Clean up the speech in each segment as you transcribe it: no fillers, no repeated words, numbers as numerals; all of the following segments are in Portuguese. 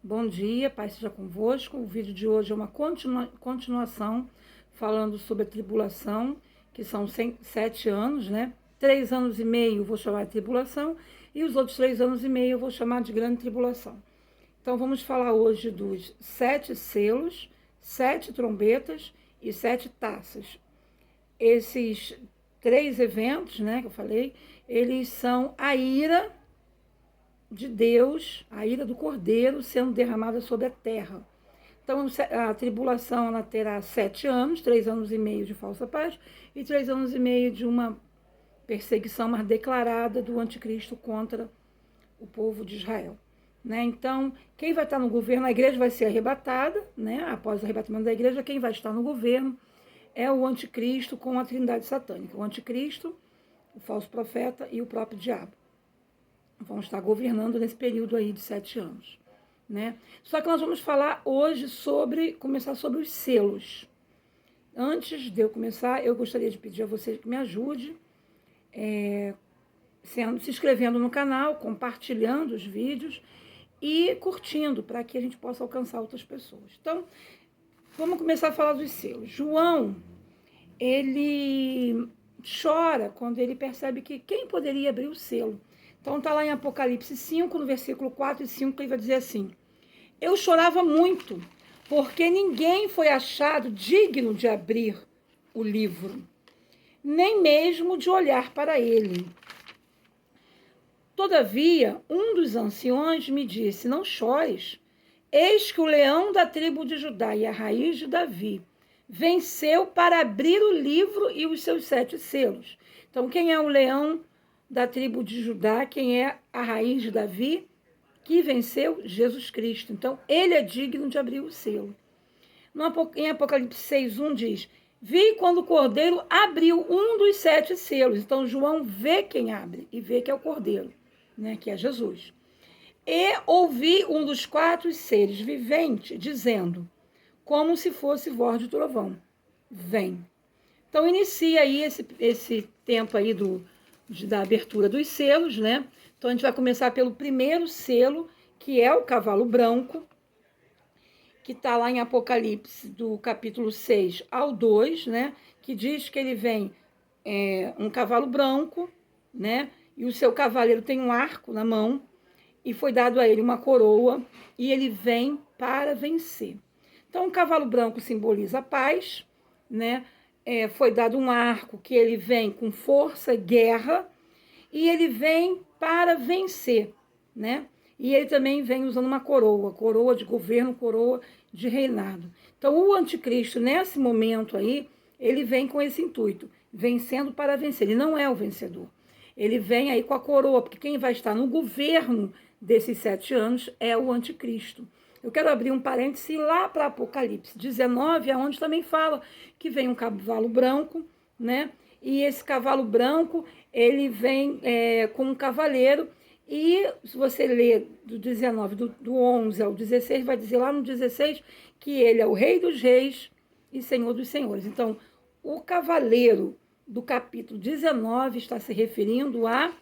Bom dia, paz seja convosco. O vídeo de hoje é uma continuação falando sobre a tribulação, que são 7 anos, né? 3 anos e meio eu vou chamar de tribulação e os outros 3 anos e meio eu vou chamar de grande tribulação. Então vamos falar hoje dos 7 selos, 7 trombetas e 7 taças. Esses 3 eventos, né, que eu falei, eles são a ira de Deus, a ira do Cordeiro sendo derramada sobre a terra. Então, a tribulação ela terá 7 anos, 3 anos e meio de falsa paz e 3 anos e meio de uma perseguição mais declarada do anticristo contra o povo de Israel. Né? Então, quem vai estar no governo, a igreja vai ser arrebatada, né? Após o arrebatamento da igreja, quem vai estar no governo é o anticristo com a trindade satânica. O anticristo, o falso profeta e o próprio diabo vão estar governando nesse período aí de 7 anos. Né? Só que nós vamos falar hoje começar sobre os selos. Antes de eu começar, eu gostaria de pedir a vocês que me ajudem, se inscrevendo no canal, compartilhando os vídeos e curtindo, para que a gente possa alcançar outras pessoas. Então, vamos começar a falar dos selos. João, ele chora quando ele percebe que quem poderia abrir o selo. Então está lá em Apocalipse 5, no versículo 4 e 5, ele vai dizer assim: eu chorava muito, porque ninguém foi achado digno de abrir o livro, nem mesmo de olhar para ele. Todavia, um dos anciões me disse: não chores, eis que o leão da tribo de Judá e a raiz de Davi venceu para abrir o livro e os seus 7 selos. Então, quem é o leão da tribo de Judá? Quem é a raiz de Davi? Que venceu? Jesus Cristo. Então, ele é digno de abrir o selo. Em Apocalipse 6:1 diz: vi quando o Cordeiro abriu um dos 7 selos. Então, João vê quem abre e vê que é o Cordeiro, né, que é Jesus. E ouvi um dos 4 seres viventes dizendo, como se fosse voz de trovão: vem. Então, inicia aí esse tempo aí da abertura dos selos, né? Então, a gente vai começar pelo primeiro selo, que é o cavalo branco, que está lá em Apocalipse, do capítulo 6 ao 2, né? Que diz que ele vem um cavalo branco, né? E o seu cavaleiro tem um arco na mão, e foi dado a ele uma coroa, e ele vem para vencer. Então, o cavalo branco simboliza a paz, né? Foi dado um arco que ele vem com força, guerra, e ele vem para vencer, né? E ele também vem usando uma coroa de governo, coroa de reinado. Então, o anticristo, nesse momento aí, ele vem com esse intuito, vencendo para vencer. Ele não é o vencedor. Ele vem aí com a coroa, porque quem vai estar no governo desses 7 anos é o anticristo. Eu quero abrir um parêntese lá para Apocalipse 19, onde também fala que vem um cavalo branco, né? E esse cavalo branco, ele vem com um cavaleiro, e se você ler do 19, do 11 ao 16, vai dizer lá no 16 que ele é o Rei dos Reis e Senhor dos Senhores. Então, o cavaleiro do capítulo 19 está se referindo a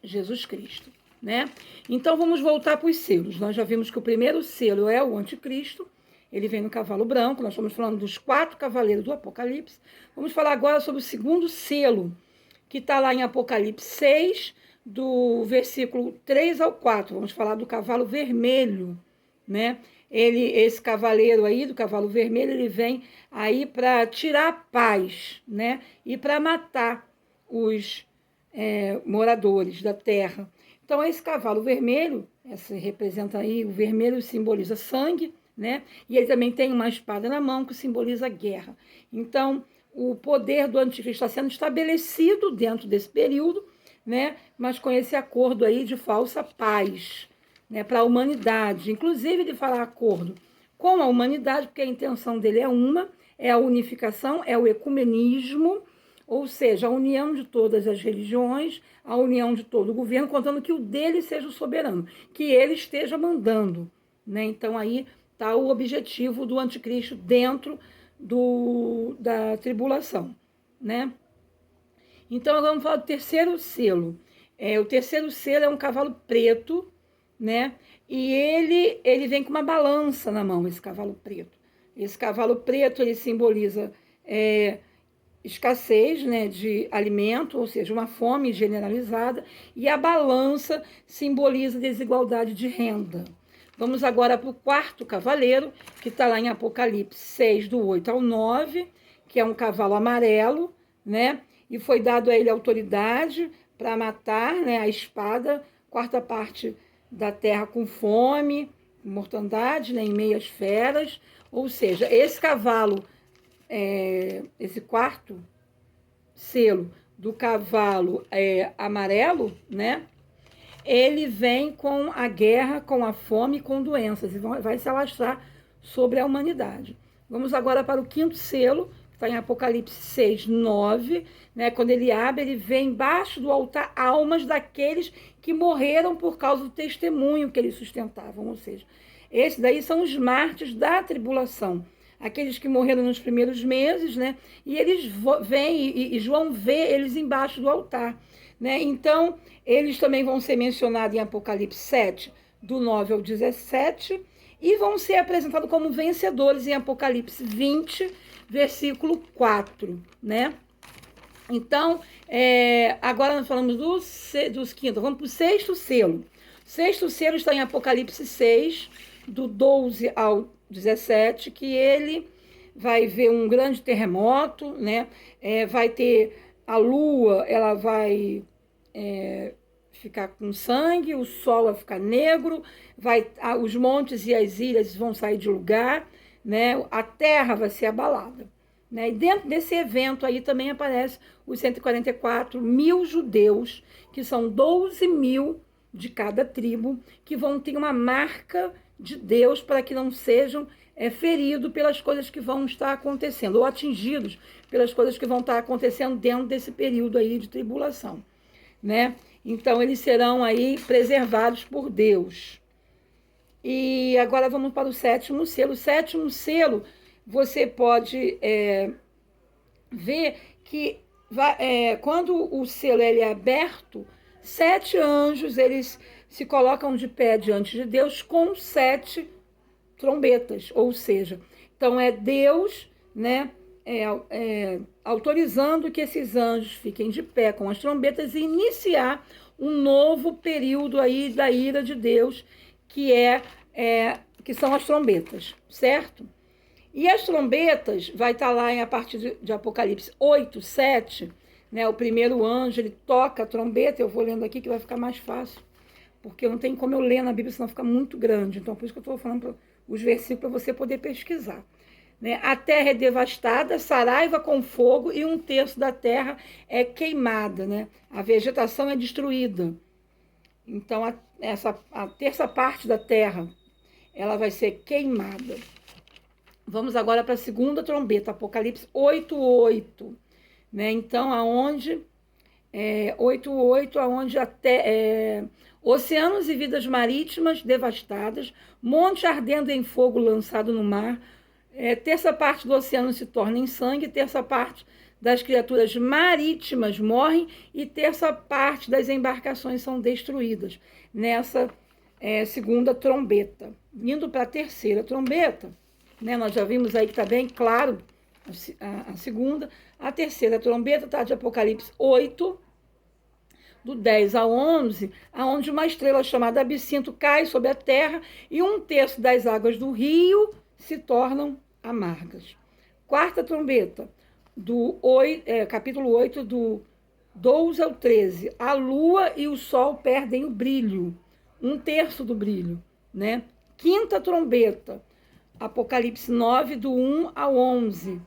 Jesus Cristo, né? Então, vamos voltar para os selos. Nós já vimos que o primeiro selo é o anticristo, ele vem no cavalo branco. Nós estamos falando dos 4 cavaleiros do Apocalipse. Vamos falar agora sobre o segundo selo, que está lá em Apocalipse 6, do versículo 3 ao 4. Vamos falar do cavalo vermelho, né? Esse cavaleiro aí, do cavalo vermelho, ele vem aí para tirar a paz, né? E para matar os moradores da terra. Então, esse cavalo vermelho, representa aí, o vermelho simboliza sangue, né? E ele também tem uma espada na mão que simboliza guerra. Então, o poder do anticristo está sendo estabelecido dentro desse período, né? Mas com esse acordo aí de falsa paz, né? Para a humanidade. Inclusive, ele fala acordo com a humanidade, porque a intenção dele é a unificação, é o ecumenismo, ou seja, a união de todas as religiões, a união de todo o governo, contando que o dele seja o soberano, que ele esteja mandando, né? Então, aí está o objetivo do anticristo dentro da tribulação, né? Então, agora vamos falar do terceiro selo. O terceiro selo é um cavalo preto, né? e ele vem com uma balança na mão, esse cavalo preto. Esse cavalo preto, ele simboliza escassez, né, de alimento, ou seja, uma fome generalizada, e a balança simboliza desigualdade de renda. Vamos agora para o quarto cavaleiro, que está lá em Apocalipse 6, do 8 ao 9, que é um cavalo amarelo, né? E foi dado a ele autoridade para matar, né, a espada, quarta parte da terra com fome, mortandade, né, em meias feras. Ou seja, esse cavalo, esse quarto selo do cavalo amarelo, né? Ele vem com a guerra, com a fome e com doenças, e vai se alastrar sobre a humanidade. Vamos agora para o quinto selo, que está em Apocalipse 6, 9, né? Quando ele abre, ele vê embaixo do altar almas daqueles que morreram por causa do testemunho que eles sustentavam, ou seja, esses daí são os mártires da tribulação, aqueles que morreram nos primeiros meses, né? E eles vêm, e João vê eles embaixo do altar, né? Então, eles também vão ser mencionados em Apocalipse 7, do 9 ao 17, e vão ser apresentados como vencedores em Apocalipse 20, versículo 4, né? Então, agora nós falamos dos quintos, vamos para o sexto selo. O sexto selo está em Apocalipse 6, do 12 ao 17, que ele vai ver um grande terremoto, né? Vai ter a lua, ela vai ficar com sangue, o sol vai ficar negro, os montes e as ilhas vão sair de lugar, né? A terra vai ser abalada. Né? E dentro desse evento aí também aparece os 144 mil judeus, que são 12 mil de cada tribo, que vão ter uma marca de Deus para que não sejam feridos pelas coisas que vão estar acontecendo, ou atingidos pelas coisas que vão estar acontecendo dentro desse período aí de tribulação, né? Então, eles serão aí preservados por Deus. E agora vamos para o sétimo selo. O sétimo selo, você pode ver que quando o selo ele é aberto, 7 anjos, eles se colocam de pé diante de Deus com 7 trombetas, ou seja, então é Deus, né, autorizando que esses anjos fiquem de pé com as trombetas e iniciar um novo período aí da ira de Deus, que são as trombetas, certo? E as trombetas vai estar lá a partir de Apocalipse 8, 7, né, o primeiro anjo, ele toca a trombeta, eu vou lendo aqui que vai ficar mais fácil, porque não tem como eu ler na Bíblia, senão fica muito grande, então por isso que eu estou falando os versículos para você poder pesquisar. Né? A terra é devastada, saraiva com fogo, e 1/3 da terra é queimada, né? A vegetação é destruída. Então, a terça parte da terra, ela vai ser queimada. Vamos agora para a segunda trombeta, Apocalipse 8:8, né? Então, aonde 8:8, aonde oceanos e vidas marítimas devastadas, monte ardendo em fogo lançado no mar, terça parte do oceano se torna em sangue, terça parte das criaturas marítimas morrem e terça parte das embarcações são destruídas nessa segunda trombeta. Indo para a terceira trombeta, né, nós já vimos aí que está bem claro a segunda. A terceira trombeta está de Apocalipse 8, do 10 ao 11, aonde uma estrela chamada Absinto cai sobre a terra e 1/3 das águas do rio se tornam amargas. Quarta trombeta, capítulo 8, do 12 ao 13. A lua e o sol perdem o brilho, 1/3 do brilho, né? Quinta trombeta, Apocalipse 9, do 1 ao 11,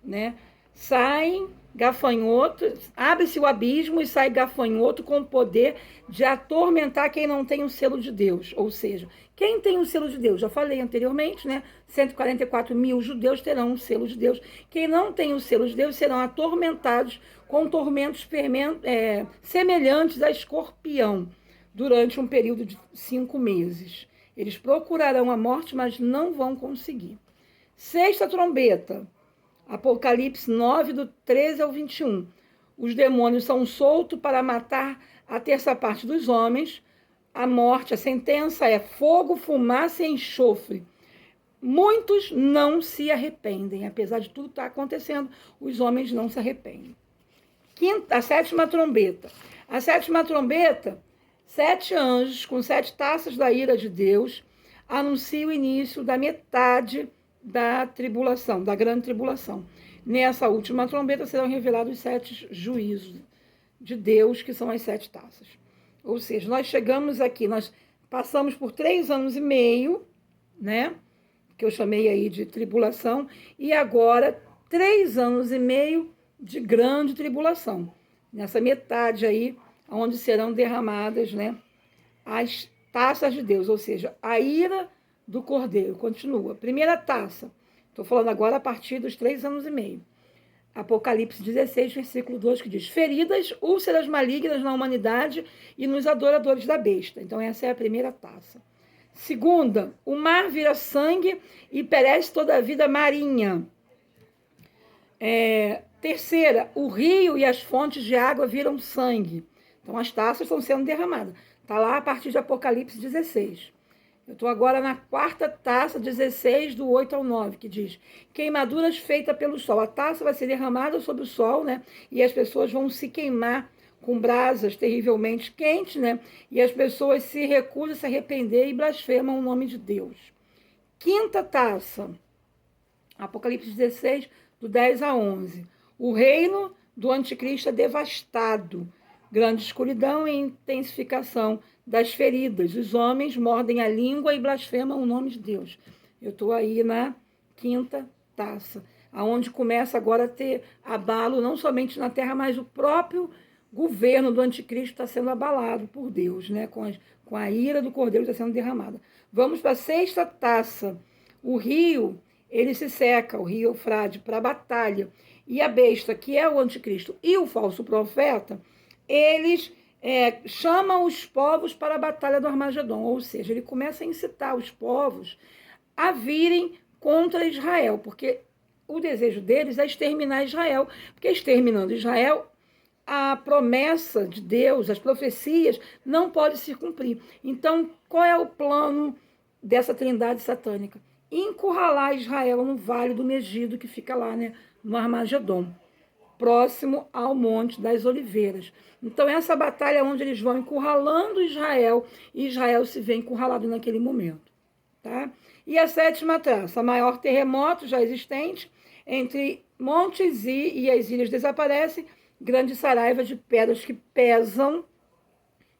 né? Saem gafanhotos, abre-se o abismo e sai gafanhoto com o poder de atormentar quem não tem o selo de Deus. Ou seja, quem tem o selo de Deus? Já falei anteriormente, né? 144 mil judeus terão o selo de Deus. Quem não tem o selo de Deus serão atormentados com tormentos semelhantes a escorpião durante um período de 5 meses. Eles procurarão a morte, mas não vão conseguir. Sexta trombeta, Apocalipse 9, do 13 ao 21. Os demônios são soltos para matar a terça parte dos homens. a morte, a sentença é fogo, fumaça e enxofre. Muitos não se arrependem, apesar de tudo estar acontecendo, os homens não se arrependem. A sétima trombeta. A sétima trombeta, 7 anjos com 7 taças da ira de Deus anunciam o início da metade da tribulação, da grande tribulação. Nessa última trombeta serão revelados os 7 juízos de Deus, que são as 7 taças. Ou seja, nós chegamos aqui, nós passamos por 3 anos e meio, né? Que eu chamei aí de tribulação, e agora 3 anos e meio de grande tribulação. Nessa metade aí, onde serão derramadas, né, as taças de Deus, ou seja, a ira do Cordeiro. Continua. Primeira taça. Estou falando agora a partir dos 3 anos e meio. Apocalipse 16, versículo 2, que diz: feridas, úlceras malignas na humanidade e nos adoradores da besta. Então, essa é a primeira taça. Segunda, o mar vira sangue e perece toda a vida marinha. Terceira, o rio e as fontes de água viram sangue. Então, as taças estão sendo derramadas. Está lá a partir de Apocalipse 16. Eu estou agora na quarta taça, 16, do 8 ao 9, que diz: queimaduras feitas pelo sol. A taça vai ser derramada sobre o sol, né? E as pessoas vão se queimar com brasas terrivelmente quentes, né? E as pessoas se recusam a se arrepender e blasfemam o nome de Deus. Quinta taça, Apocalipse 16, do 10 a 11. O reino do anticristo é devastado. Grande escuridão e intensificação das feridas. Os homens mordem a língua e blasfemam o nome de Deus. Eu estou aí na quinta taça, aonde começa agora a ter abalo, não somente na terra, mas o próprio governo do anticristo está sendo abalado por Deus, né? Com a ira do Cordeiro está sendo derramada. Vamos para a sexta taça. O rio, ele se seca, o rio Eufrate, para a batalha. E a besta, que é o anticristo, e o falso profeta, eles chamam os povos para a batalha do Armagedon. Ou seja, ele começa a incitar os povos a virem contra Israel, porque o desejo deles é exterminar Israel, porque exterminando Israel, a promessa de Deus, as profecias, não podem se cumprir. Então, qual é o plano dessa trindade satânica? Encurralar Israel no vale do Megido, que fica lá, né, no Armagedon, próximo ao Monte das Oliveiras. Então, essa batalha é onde eles vão encurralando Israel, e Israel se vê encurralado naquele momento. Tá? E a sétima taça, maior terremoto já existente, entre Monte Zi e as ilhas desaparece, grande saraiva de pedras que pesam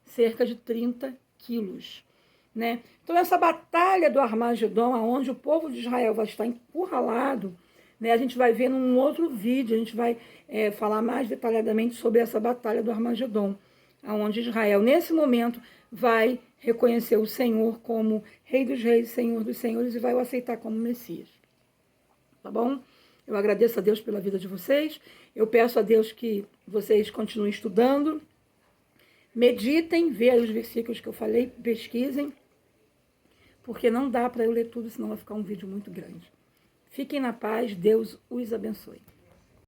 cerca de 30 quilos. Né? Então, essa batalha do Armagedon, onde o povo de Israel vai estar encurralado, né? A gente vai ver num outro vídeo, a gente vai falar mais detalhadamente sobre essa batalha do Armagedon, onde Israel, nesse momento, vai reconhecer o Senhor como Rei dos Reis, Senhor dos Senhores, e vai o aceitar como Messias. Tá bom? Eu agradeço a Deus pela vida de vocês. Eu peço a Deus que vocês continuem estudando, meditem, vejam os versículos que eu falei, pesquisem, porque não dá para eu ler tudo, senão vai ficar um vídeo muito grande. Fiquem na paz, Deus os abençoe.